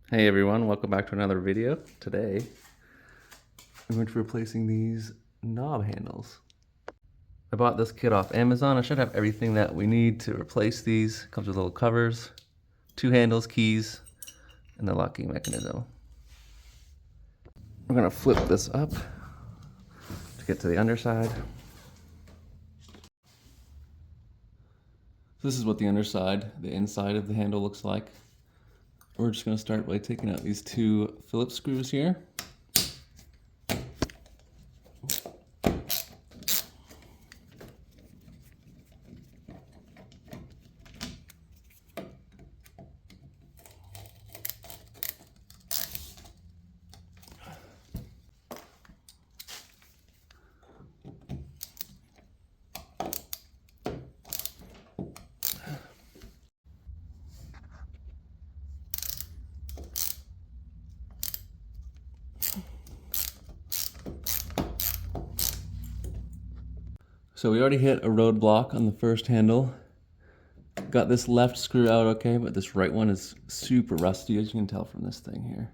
Hey everyone, welcome back to another video. Today, I'm going to be replacing these knob handles. I bought this kit off Amazon. I should have everything that we need to replace these. It comes with little covers, 2 handles, keys, and the locking mechanism. We're gonna flip this up to get to the underside. This is what the underside, the inside of the handle looks like. We're just gonna start by taking out these 2 Phillips screws here. So we already hit a roadblock on the first handle. Got this left screw out okay, but this right one is super rusty, as you can tell from this thing here.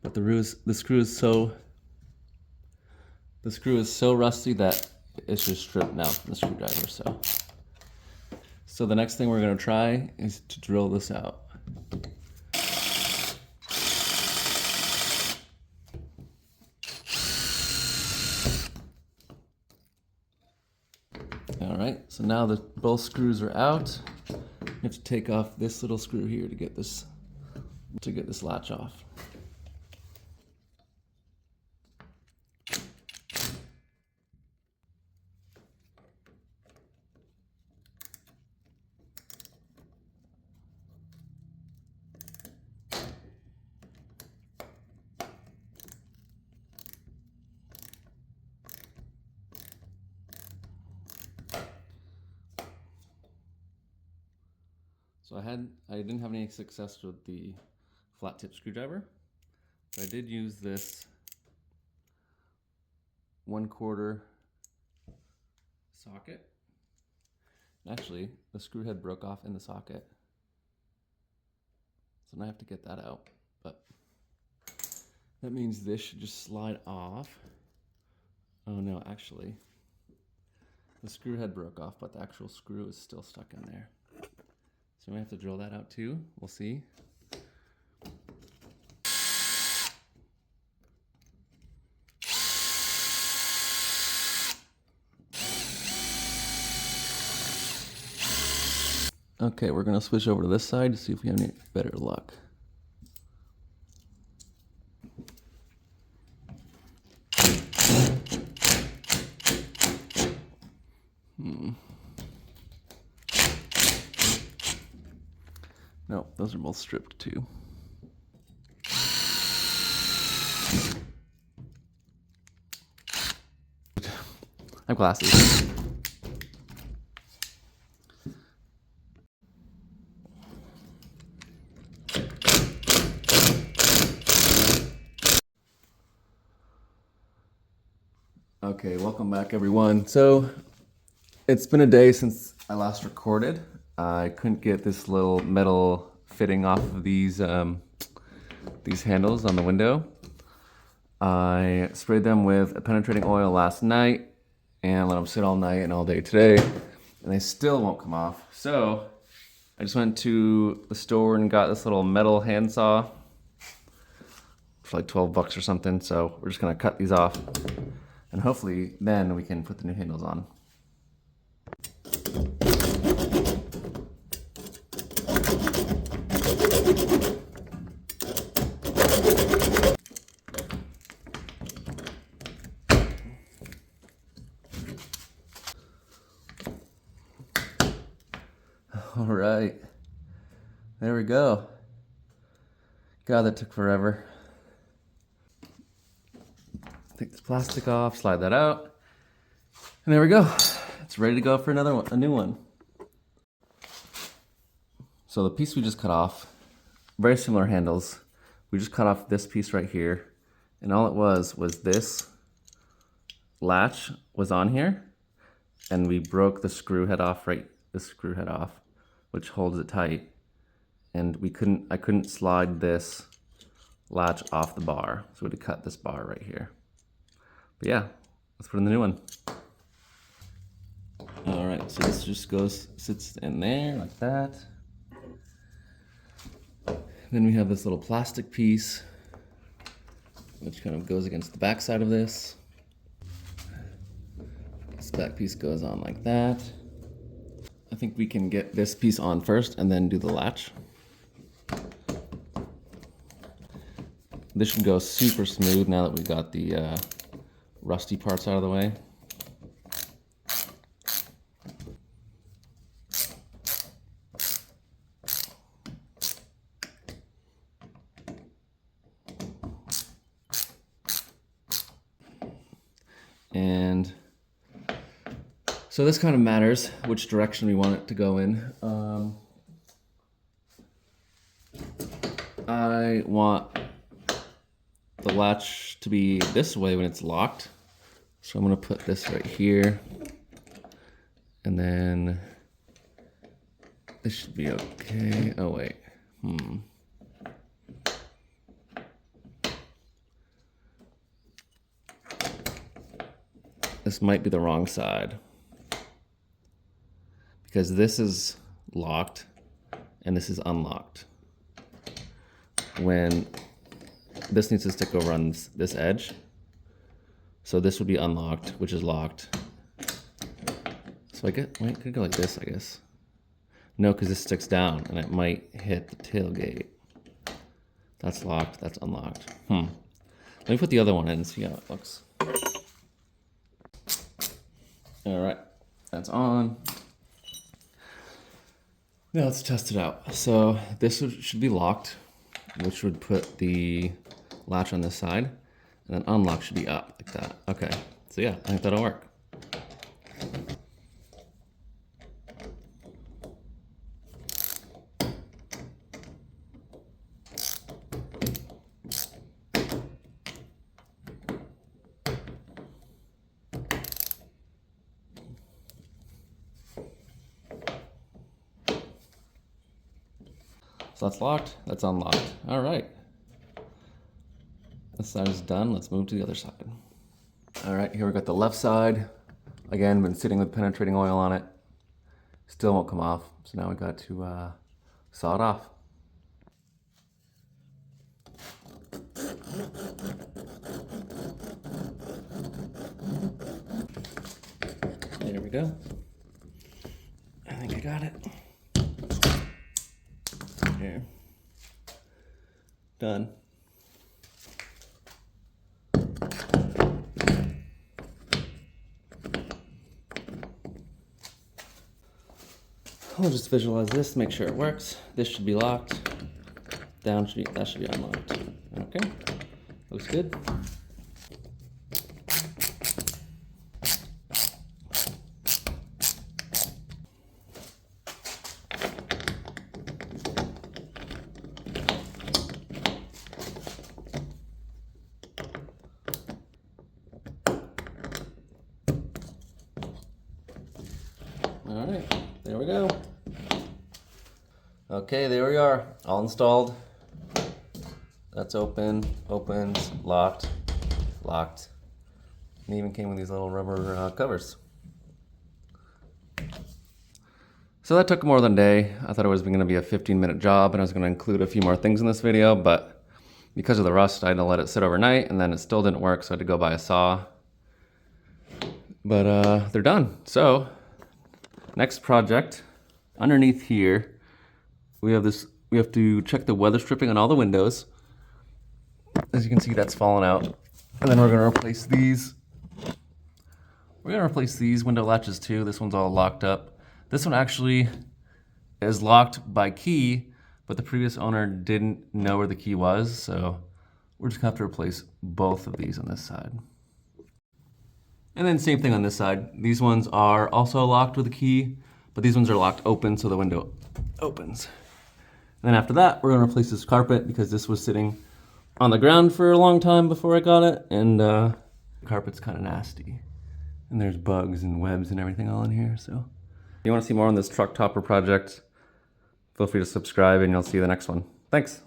But the screw is so rusty that it's just stripped now from the screwdriver. So the next thing we're gonna try is to drill this out. All right, so now that both screws are out, you have to take off this little screw here to get this latch off. So I didn't have any success with the flat tip screwdriver, but I did use this 1/4 socket. Actually, the screw head broke off in the socket, so now I have to get that out, but that means this should just slide off. Oh no, actually, the screw head broke off, but the actual screw is still stuck in there. So we have to drill that out too. We'll see. Okay, we're gonna switch over to this side to see if we have any better luck. No, those are both stripped too. I have glasses. Okay, welcome back everyone. So it's been a day since I last recorded. I couldn't get this little metal fitting off of these handles on the window. I sprayed them with a penetrating oil last night and let them sit all night and all day today, and they still won't come off. So I just went to the store and got this little metal handsaw for like 12 bucks or something. So we're just gonna cut these off, and hopefully then we can put the new handles on. All right, there we go. God, that took forever. Take this plastic off, slide that out, and there we go. It's ready to go for another one, a new one. So the piece we just cut off, very similar handles. We just cut off this piece right here, and all it was this latch was on here, and we broke the screw head off, the screw head off, which holds it tight. And I couldn't slide this latch off the bar. So we had to cut this bar right here. But yeah, let's put in the new one. All right, so this just sits in there like that. Then we have this little plastic piece, which kind of goes against the back side of this. This back piece goes on like that. I think we can get this piece on first and then do the latch. This should go super smooth now that we got the rusty parts out of the way. And so this kind of matters which direction we want it to go in. I want the latch to be this way when it's locked. So I'm gonna put this right here. And then this should be okay. Oh wait, This might be the wrong side because this is locked and this is unlocked. When this needs to stick over on this edge. So this would be unlocked, which is locked. So I could go like this, I guess. No, because this sticks down and it might hit the tailgate. That's locked, that's unlocked. Let me put the other one in and see how it looks. All right, that's on. Now let's test it out. So this should be locked, which would put the latch on this side, and then unlock should be up like that. Okay, so yeah, I think that'll work. So that's locked, that's unlocked. All right. This side is done, let's move to the other side. All right, here we got the left side. Again, been sitting with penetrating oil on it. Still won't come off, so now we got to saw it off. There we go. I think I got it. Here. Done. I'll just visualize this, make sure it works. This should be locked. That should be unlocked. Okay, looks good. All right, there we go. Okay, there we are, all installed. That's open, opens, locked, locked. And even came with these little rubber covers. So that took more than a day. I thought it was gonna be a 15-minute job and I was gonna include a few more things in this video, but because of the rust, I had to let it sit overnight and then it still didn't work, so I had to go buy a saw. But they're done. So, next project, underneath here, we have to check the weather stripping on all the windows. As you can see, that's fallen out. And then we're gonna replace these. We're gonna replace these window latches too. This one's all locked up. This one actually is locked by key, but the previous owner didn't know where the key was, so we're just gonna have to replace both of these on this side. And then same thing on this side. These ones are also locked with a key, but these ones are locked open so the window opens. And then after that, we're gonna replace this carpet because this was sitting on the ground for a long time before I got it, and the carpet's kind of nasty. And there's bugs and webs and everything all in here, so. If you wanna see more on this truck topper project, feel free to subscribe and you'll see the next one. Thanks.